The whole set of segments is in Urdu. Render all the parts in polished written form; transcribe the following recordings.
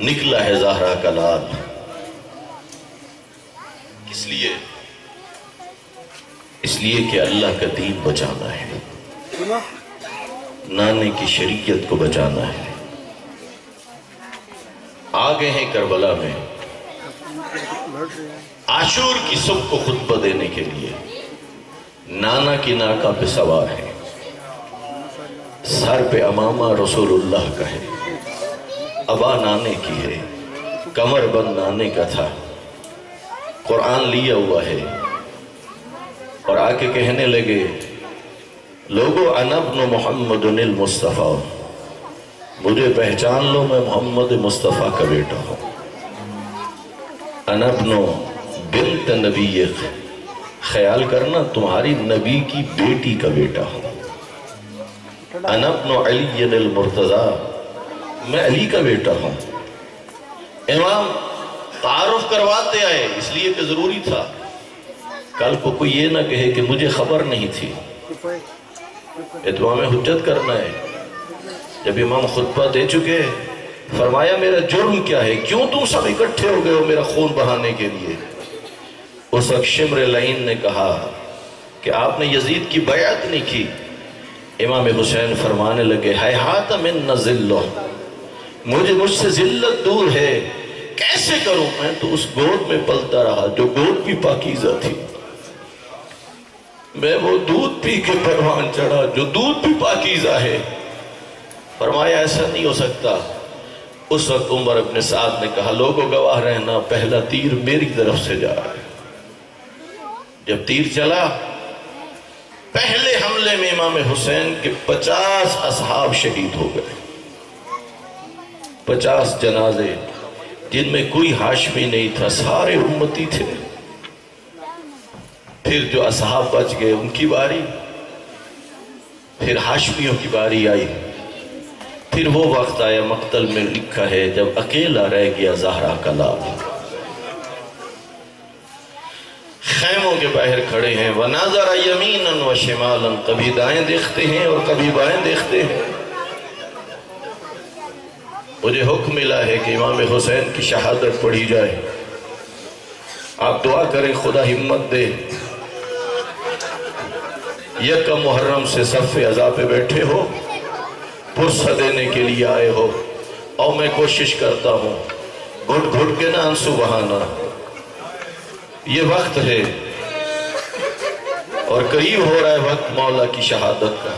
نکلا ہے زہرا کا لال. کس لیے؟ اس لیے کہ اللہ کا دین بچانا ہے، نانے کی شریعت کو بچانا ہے. آگے ہیں کربلا میں عاشور کی صبح کو خطبہ دینے کے لیے. نانا کی ناکہ پہ سوار ہے، سر پہ امامہ رسول اللہ کا ہے، ابا نانے کی ہے، کمر بند نانے کا تھا، قرآن لیا ہوا ہے. اور آ کے کہنے لگے لوگو انا ابن محمد المصطفیٰ، مجھے پہچان لو میں محمد مصطفیٰ کا بیٹا ہوں. انا ابن بنت نبی، خیال کرنا تمہاری نبی کی بیٹی کا بیٹا ہوں. انا ابن علی المرتضیٰ، میں علی کا بیٹا ہوں. امام تعارف کرواتے آئے اس لیے کہ ضروری تھا، کل کو کوئی یہ نہ کہے کہ مجھے خبر نہیں تھی. اتمام حجت کرنا ہے. جب امام خطبہ دے چکے فرمایا میرا جرم کیا ہے، کیوں تم سب اکٹھے ہو گئے ہو میرا خون بہانے کے لیے؟ اس وقت شمر لعین نے کہا کہ آپ نے یزید کی بیعت نہیں کی. امام حسین فرمانے لگے ہیہات من ذلہ، مجھ سے ذلت دور ہے، کیسے کروں؟ میں تو اس گود میں پلتا رہا جو گود بھی پاکیزہ تھی، میں وہ دودھ پی کے پروان چڑھا جو دودھ بھی پاکیزہ ہے. فرمایا ایسا نہیں ہو سکتا. اس وقت عمر ابن سعد نے کہا لوگوں گواہ رہنا، پہلا تیر میری طرف سے جا رہا ہے. جب تیر چلا پہلے حملے میں امام حسین کے 50 اصحاب شہید ہو گئے. 50 جنازے جن میں کوئی ہاشمی نہیں تھا، سارے امتی تھے. پھر جو اصحاب بچ گئے ان کی باری، پھر ہاشمیوں کی باری آئی. پھر وہ وقت آیا، مقتل میں لکھا ہے جب اکیلا رہ گیا زہرا کا لال. خیموں کے باہر کھڑے ہیں، وَنَاظَرَ يَمِينًا وَشِمَالًا، کبھی دائیں دیکھتے ہیں اور کبھی بائیں دیکھتے ہیں. مجھے حکم ملا ہے کہ امام حسین کی شہادت پڑھی جائے. آپ دعا کریں خدا ہمت دے. یکم محرم سے صف عزا پہ بیٹھے ہو، پرسہ دینے کے لیے آئے ہو، اور میں کوشش کرتا ہوں گھٹ گھٹ کے نہ آنسو بہانا. یہ وقت ہے اور قریب ہو رہا ہے وقت مولا کی شہادت کا.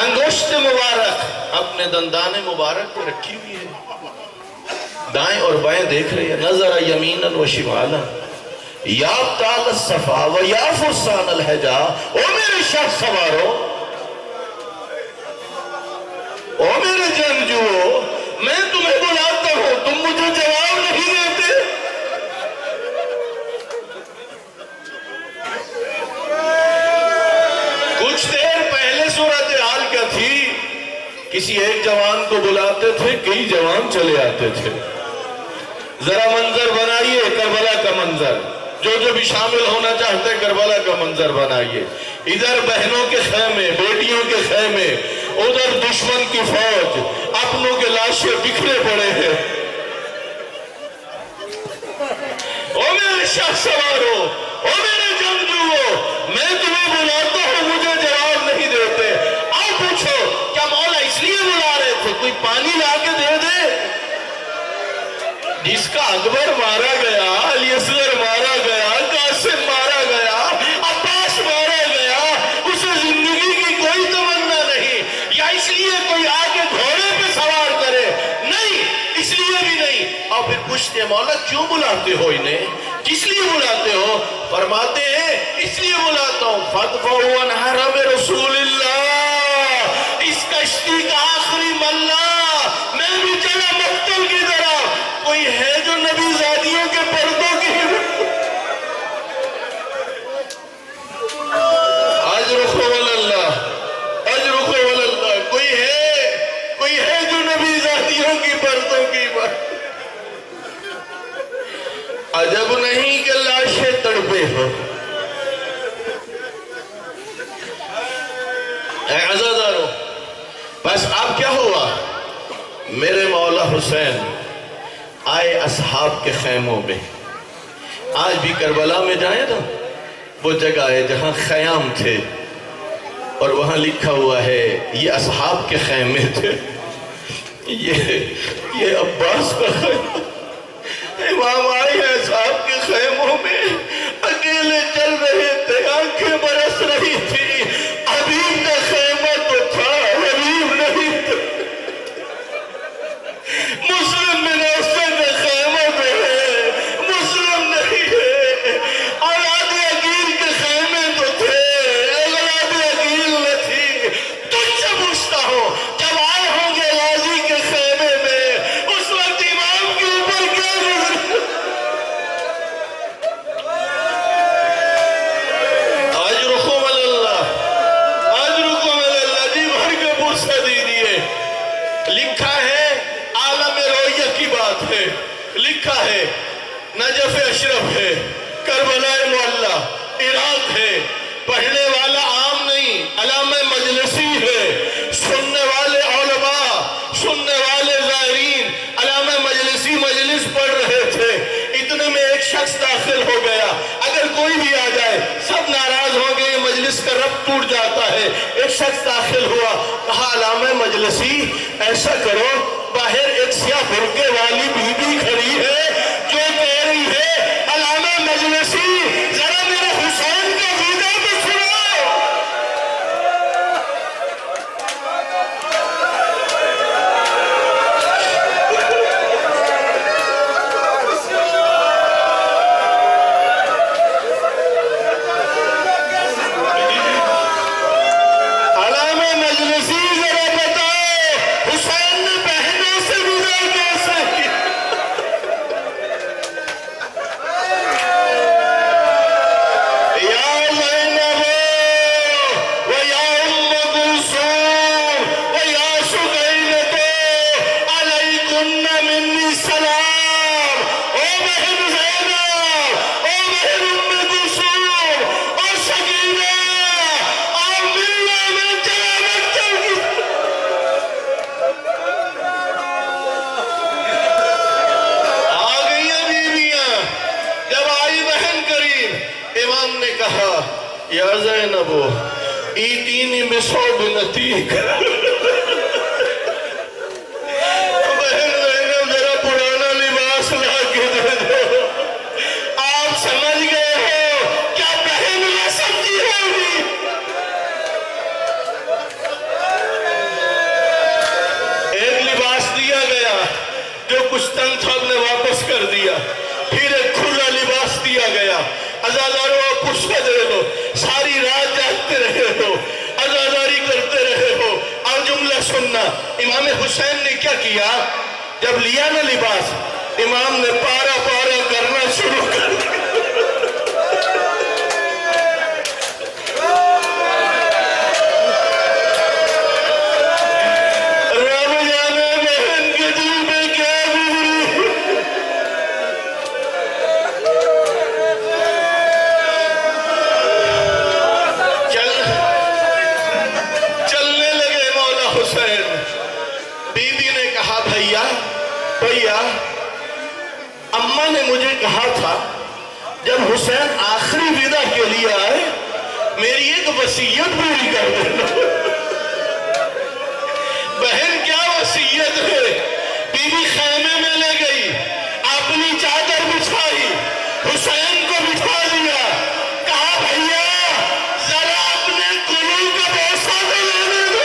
انگشت مبارک اپنے دندان مبارک پہ رکھی ہوئی ہے، دائیں اور بائیں دیکھ رہے ہیں. نظر یمیناً و شمالاً، یا ابطال الصفا و یا فرسان الحجا، او میرے شاہ سوارو، او میرے جنگجو، میں تمہیں بلاتا ہوں تم مجھے جواب نہیں دیتے. کچھ دیر پہلے صورتحال کیا تھی؟ کسی ایک جوان کو بلاتے تھے، کئی جوان چلے آتے تھے. ذرا منظر بنائیے کربلا کا منظر، جو بھی شامل ہونا چاہتے کربلا کا منظر بنائیے. ادھر بہنوں کے خیمے، بیٹیوں کے خیمے، ادھر دشمن کی فوج، اپنوں کے لاشیں بکھرے پڑے ہیں. او میرے شاہ سوارو، او میرے جنگجوؤں، میں تمہیں بلاتا ہوں مجھے جواب نہیں دیتے. آؤ پوچھو کیا مولا اس لیے بلا رہے تھے کوئی پانی لا کے دے دے؟ جس کا اکبر مارا گیا، علی اصغر مارا گیا، قاسم مارا گیا، عباس مارا گیا، اسے زندگی کی کوئی تمنا نہیں. یا اس لیے کوئی آگے گھوڑے پہ سوار کرے؟ نہیں، اس لیے بھی نہیں. اور پھر پوچھتے مولا کیوں بلاتے ہو انہیں، کس لیے بلاتے ہو؟ فرماتے ہیں اس لیے بلاتا ہوں فَدْفَعُوا عَنْ حَرَمِ رسول اللہ، اس کشتی کا آخری ملہ میں بھی چلا مقتل کی طرح. کوئی ہے جو نبی زادیوں کے پردوں کی اجرخ واللہ، اجرخ واللہ، کوئی ہے جو نبی زادیوں کی پردوں کی بات. عجب نہیں کہ لاشیں تڑپے ہو. اے عزادارو، بس اب کیا ہوا؟ میرے مولا حسین آئے اصحاب کے خیموں میں. آج بھی کربلا میں جائیں نا، وہ جگہ ہے جہاں خیام تھے اور وہاں لکھا ہوا ہے یہ اصحاب کے خیمے تھے. یہ عباس کا خیمہ. امام آئے ہیں اصحاب کے خیموں میں، اکیلے چل رہے تھے، آنکھیں برس رہی تھی. حبیب کا خیمہ تو تھا، حبیب نہیں تھا. مسلم میں نوسے کا خیمہ تو ہے، مسلم نہیں ہے. اولاد عقیل کے خیمے تو تھے، اولاد عقیل نہ تھی. تجھ سے پوچھتا ہوں، جب آئے ہوں گے غازی کے خیمے میں، اس وقت امام کے اوپر کیا گزرے؟ اجرکم اللہ، اجرکم اللہ. جی بھر کے پوچھا دیجیے. لکھا ہے عالم رویہ کی بات ہے، لکھا ہے نجف اشرف ہے، کربلا معلی عراق ہے. پڑھنے والا عام نہیں، علامہ مجلسی ہے. سننے والے علماء، سننے والے زائرین علامہ مجلسی مجلس پڑھ رہے تھے. اتنے میں ایک شخص داخل ہو گیا. اگر کوئی بھی آ جائے سب ناراض ہوں گے، مجلس کا ربط ٹوٹ جاتا ہے. ایک شخص داخل ہوا، کہا علامہ مجلسی ایسا کرو، باہر ایک سیاہ برقعے والی بی بی کھڑی ہے جو کہہ رہی ہے علامہ مجلسی ذرا میرے حسین کا ویدہ تو سنو. علامہ مجلسی ذرا بتاؤ حسین نے بہنوں سے ویدہ کیسے کی؟ یا زینب و یا ام کلثوم و یا سکینۃ علیکن منی سلام. او بہن زینب، او بہن ام کلثوم اور سکینہ، اور ملنا میں جنابت چل گئی. آ گئی ہیں بیویاں. جب آئی بہن قریب، امام نے کہا یا زینب ایتینی بصوبنتیک. بہن زینب ذرا پرانا لباس لا کے دے دو. آپ سمجھ گئے ہو کیا بہن نہ سمجھی ہوگی. ایک لباس دیا گیا جو کچھ تنگ تھا نے واپس کر دیا. پھر ایک کھلا لباس دیا گیا. عزاداروں آپ پوچھتے رہے ہو، ساری رات جاگتے رہے ہو، عزاداری کرتے رہے ہو. اور جملہ سننا، امام حسین نے کیا کیا؟ جب لیا نا لباس، امام نے پارا پارا کرنا شروع کر دیا. رب جانے بہن کے دل میں کیا گزری. چلنے لگے مولا حسین. بی بی نے کہا بھیا اماں نے مجھے کہا تھا جب حسین آخری ودا کے لیے آئے میری ایک وصیت پوری کر دینا. بہن کیا وصیت ہے؟ بی بی خیمے میں لے گئی، اپنی چادر بچھائی، حسین کو بٹھا دیا. کہا بھیا ذرا اپنے قلوب کا بوسہ تو لینے دو.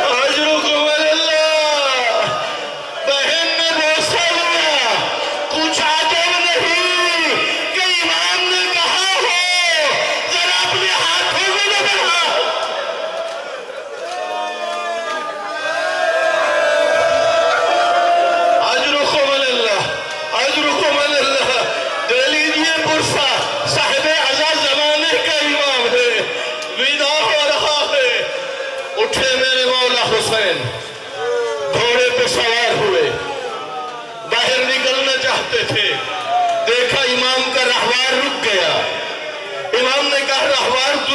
اجرکم اللہ. بہن نے بوسہ لیا. کچھ عجب نہیں،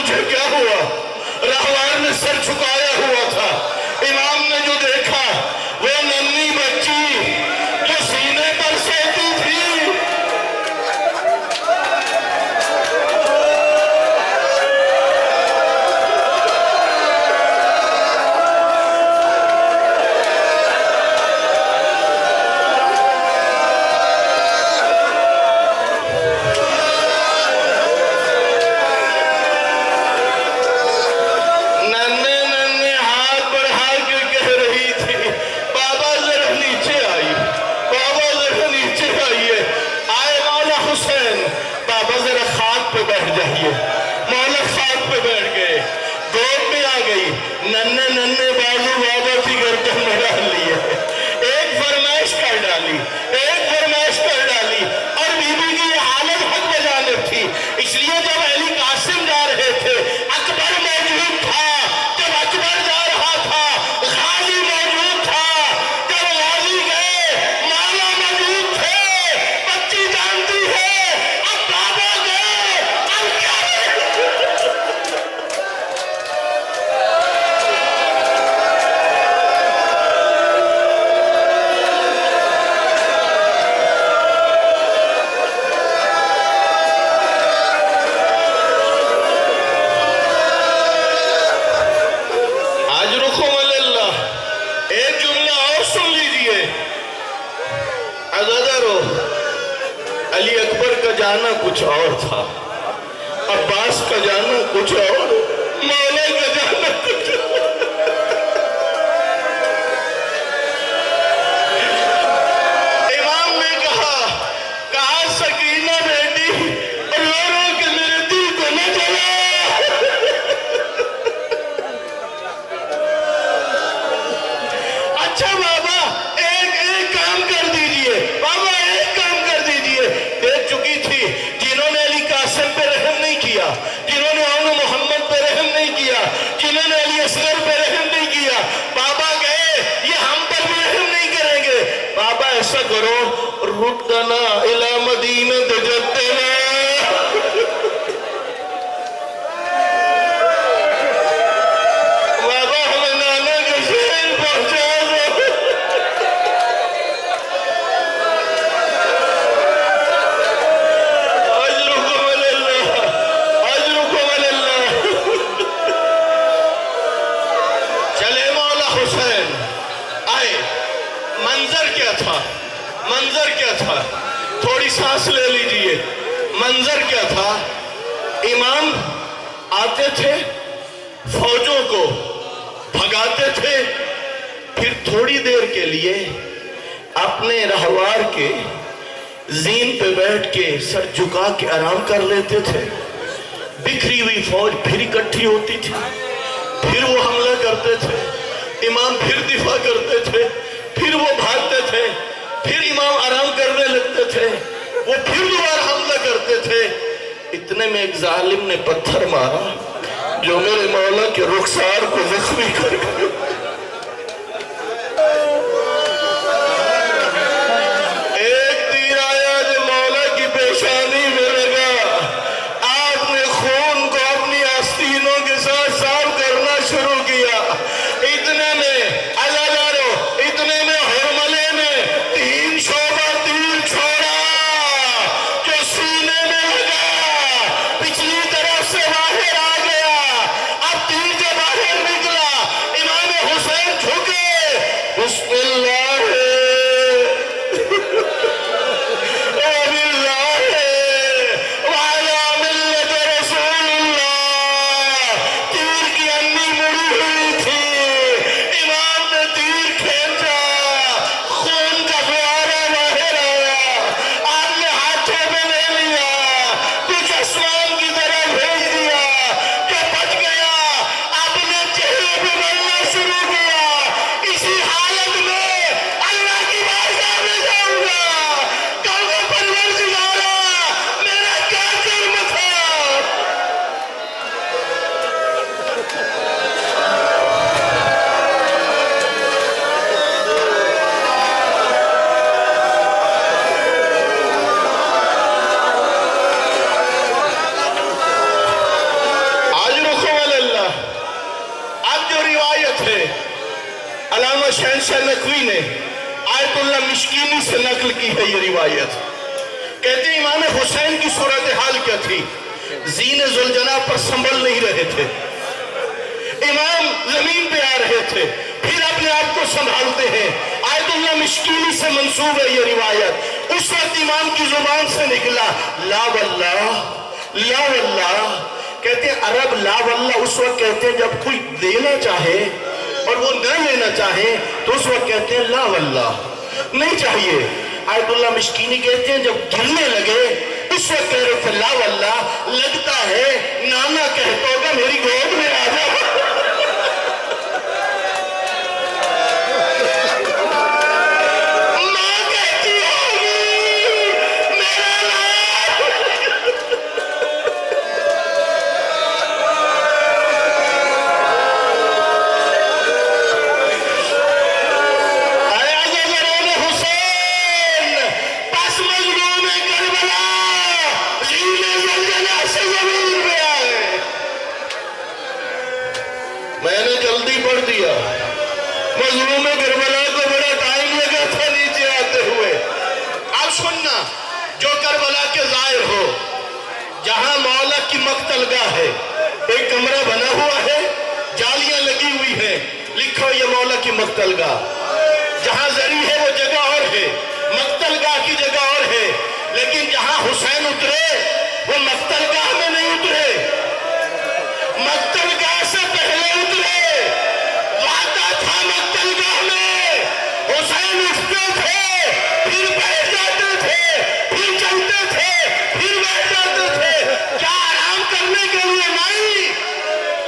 تجھے کیا ہوا؟ رہوار نے سر چھکایا ہوا تھا، امام نے جو دیکھا وہ ننھی بچی جو سینے پر سوتی تھی۔ علی اکبر کا جانا کچھ اور تھا، عباس کا جانا کچھ اور، مولا کا جانا کچھ اور۔ امام نے کہا سکینہ بیٹی رو رو کے میرے دل کو نہ جلا۔ اچھا بابا ایک کام کر دیجئے، بابا ایک کام کر دیجئے۔ دیکھ چکی تھی جنہوں نے علی قاسم پہ رحم نہیں کیا، جنہوں نے عون محمد پہ رحم نہیں کیا، جنہوں نے علی اصغر پہ رحم نہیں کیا، بابا گئے یہ ہم پر بھی رحم نہیں کریں گے۔ بابا ایسا کرو ردنا الی مدینہ جدنا، بابا ہمیں نانا کے شہر پہنچا دو۔ منظر کیا تھا؟ تھوڑی سانس لے لیجئے۔ منظر کیا تھا؟ امام آتے تھے، فوجوں کو بھگاتے تھے، پھر تھوڑی دیر کے لیے اپنے رہوار کے زین پہ بیٹھ کے سر جھکا کے آرام کر لیتے تھے۔ بکھری ہوئی فوج پھر اکٹھی ہوتی تھی، پھر وہ حملہ کرتے تھے، امام پھر دفاع کرتے تھے، پھر وہ بھاگتے تھے، پھر امام آرام کرنے لگتے تھے، وہ پھر دوبارہ حملہ کرتے تھے۔ اتنے میں ایک ظالم نے پتھر مارا جو میرے مولا کے رخسار کو زخمی کر گیا۔ ایک تیر آیا جو مولا کی پیشانی میں لگا، آپ نے خون کو اپنی آستینوں کے ساتھ صاف کرنا شروع کیا۔ اتنے میں اتنے میں ہرملے نے 3 شعبہ تیر چھوڑا جو سینے میں لگا، پچھلی طرف سے باہر آ گیا۔ اب تیر جو باہر نکلا، امام شاہ نقوی نے آیت اللہ مشکینی سے نقل کی ہے یہ روایت. کہتے ہیں امام حسین کی صورتحال کیا تھی؟ زین ذوالجناح پر سنبھل نہیں رہے تھے، امام زمین پہ آ رہے تھے، پھر اپنے آپ کو سنبھالتے ہیں. آیت اللہ مشکینی سے منسوب ہے یہ روایت. اس وقت امام کی زبان سے نکلا لا واللہ لا واللہ. کہتے ہیں عرب لا واللہ اس وقت کہتے ہیں جب کوئی دینا چاہے اور وہ نہ لینا چاہے تو اس وقت کہتے ہیں لا واللہ نہیں چاہیے. آیت اللہ مشکینی کہتے ہیں جب گرنے لگے اس وقت کہہ رہے تھے لا واللہ لگتا ہے نانا کہتا ہوگا میری گود میں آ جا. مظلوم کربلا کو بڑا ٹائم لگا تھا نیچے آتے ہوئے. اب سننا جو کربلا کے ظاہر ہو جہاں مولا کی مقتل گاہ ہے، ایک کمرہ بنا ہوا ہے، جالیاں لگی ہوئی ہیں، لکھو یہ مولا کی مقتل گاہ. جہاں زری ہے وہ جگہ اور ہے، مقتل گاہ کی جگہ اور ہے. لیکن جہاں حسین اترے وہ مقتل گاہ میں نہیں اترے، مقتل گاہ سے پہلے اترے. مقتل گاہ میں حسین اٹھتے تھے پھر بیٹھ جاتے تھے، پھر چلتے تھے پھر بیٹھ جاتے تھے. کیا آرام کرنے کے لیے نہیں؟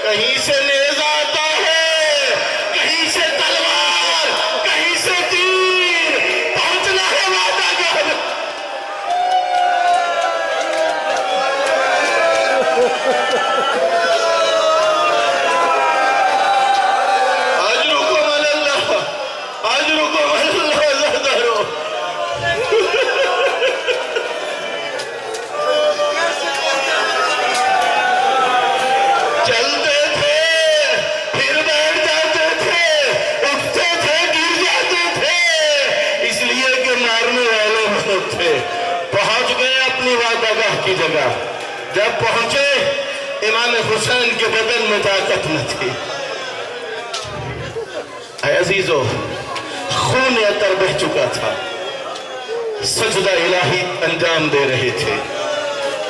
کہیں سے نیزہ آتا ہے، کہیں سے تلوار، کہیں سے تیر، پہنچنا ہے وعدہ گاہ. کی جگہ جب پہنچے امام حسین کے بدن میں طاقت نہ تھی. اے عزیزو خون عطر بہ چکا تھا، سجدہ الہی انجام دے رہے تھے.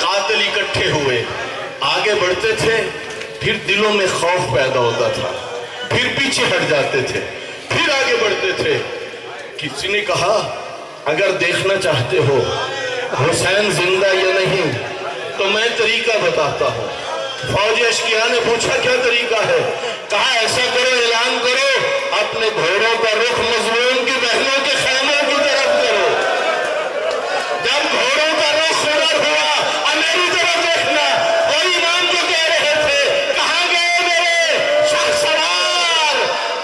قاتل اکٹھے ہوئے آگے بڑھتے تھے، پھر دلوں میں خوف پیدا ہوتا تھا، پھر پیچھے ہٹ جاتے تھے، پھر آگے بڑھتے تھے. کسی نے کہا اگر دیکھنا چاہتے ہو حسین زندہ یا نہیں تو میں طریقہ بتاتا ہوں. فوج اشکیا نے پوچھا کیا طریقہ ہے؟ کہا ایسا کرو، اعلان کرو اپنے گھوڑوں کا رخ مظلوم کی بہنوں کے خیموں کی طرف کرو. جب گھوڑوں کا رخ ادھر ہوا اور میری طرف دیکھنا، وہ امام جو کہہ رہے تھے کہاں گئے میرے شاہ سوار،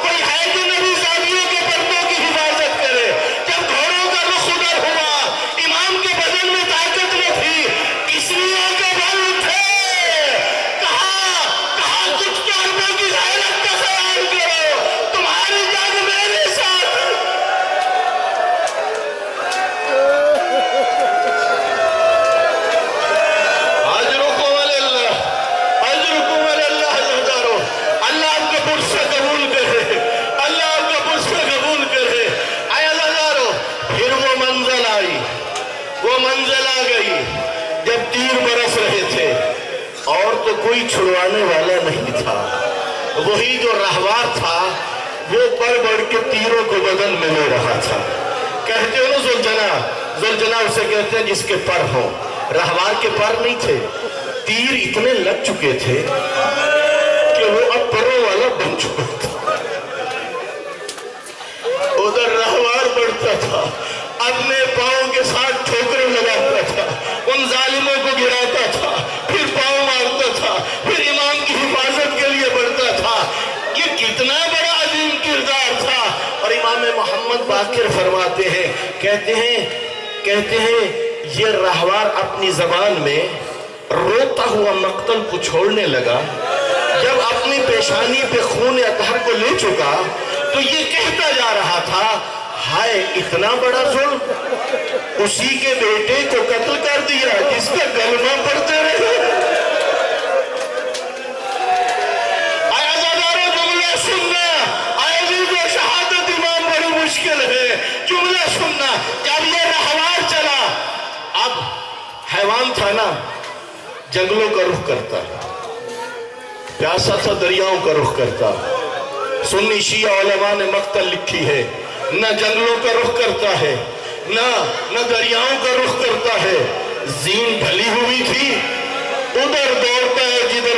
کوئی ہے جو نبی زادیوں کے پردوں کی حفاظت کرے. جب گھوڑوں کا رخ ادھر ہوا امام کے بدن میں طاقت نہ تھی، کسریوں کے بل تھے. کہا کچھ تو عربوں کی غیرت کا خیال کرو، تمہاری جنگ میرے ساتھ. اجرکم اللہ، اجرکم اللہ ہزاروں. اللہ آپ کا پرسہ قبول کرے، اللہ آپ کا پرسہ قبول کرے. اے ہزاروں پھر وہ منزل آئی، وہ منزل آ گئی جب تیر برس رہے تھے اور تو کوئی چھڑوانے والا نہیں تھا. وہی جو رہوار تھا وہ بڑھ بڑھ کے تیروں کو بدن میں لے رہا تھا. کہتے ہیں نا ذوالجناح اسے کہتے ہیں جس کے پر ہوں. رہوار کے پر نہیں تھے، تیر اتنے لگ چکے تھے کہ وہ اب پروں والا بن چکا تھا. ادھر رہوار بڑھتا تھا، اپنے پاؤں کے ساتھ ٹھوکریں لگاتا تھا، ان ظالموں کو گراتا تھا، پھر پاؤں مارتا تھا، پھر امام کی حفاظت کے لیے بڑھتا تھا. یہ کتنا بڑا عظیم کردار تھا. اور امام محمد باقر فرماتے ہیں، کہتے ہیں یہ رہوار اپنی زبان میں روتا ہوا مقتل کو چھوڑنے لگا. جب اپنی پیشانی پہ خون اطہر کو لے چکا تو یہ کہتا جا رہا تھا ہائے اتنا بڑا ظلم، اسی کے بیٹے کو قتل کر دیا جس کا کلمہ پڑھتے رہے۔ آئے عزادارو جملہ سننا، آئے عزیزو شہادت امام بڑی مشکل ہے، جملہ سننا۔ جب یہ رہوار چلا، اب حیوان تھا نا، جنگلوں کا رخ کرتا، پیاسا تھا دریاؤں کا رخ کرتا۔ سنی شیعہ علماء نے مقتل لکھی ہے، نہ جنگلوں کا رخ کرتا ہے، نہ دریاؤں کا رخ کرتا ہے۔ زین ڈھلی ہوئی تھی، ادھر دوڑتا ہے جدھر